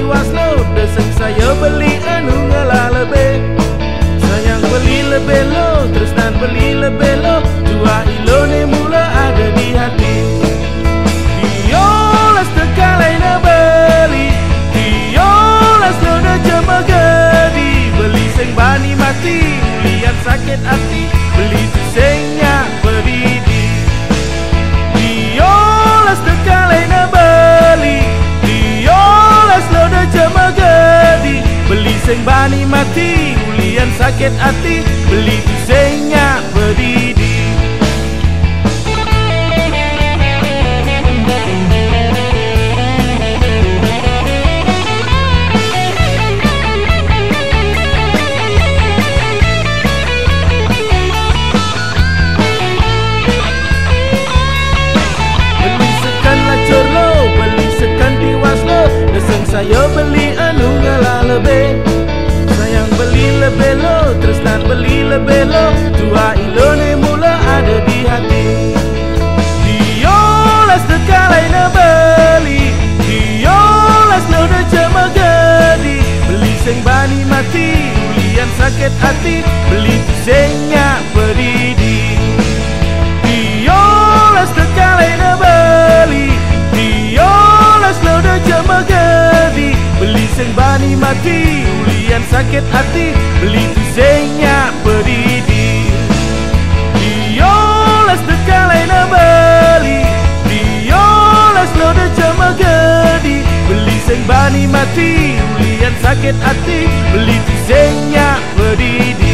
tiwas lo deseng saya beli anu ngalah lebih. Sayang beli lebih lo, tresnan beli lebih lo, jua ilone mula ada di hati. Diolas tekalai na beli, diolas lo na jema gedi. Beli sing bani mati, lihat sakit hati, beli tu sengnya berdidi. Diolas tekalai na beli, diolas lo na jema gedi. Beli sing bani mati, ulian sakit hati, beli tu sengnya berdidi. Beli sekan lacur lo, beli sekan tiwas lo, deseng saya beli anu ngalah lebih. Sayang beli lebih lo, tresnan beli lebih lo, jua ilone mula ada di hati. Diolas tekalai na beli, diolas lo na jema gedi. Beli sing bani mati, ulian sakit hati, beli tu sengnya berdidi. Diolas tekalai na beli, diolas lo na jema gedi. Beli sing bani mati, ulian sakit hati, beli tu sengnya berdidi. Diolas tekalai na beli, diolas lo na jema gedi. Beli sing bani mati, ulian sakit hati, beli tu sengnya berdidi.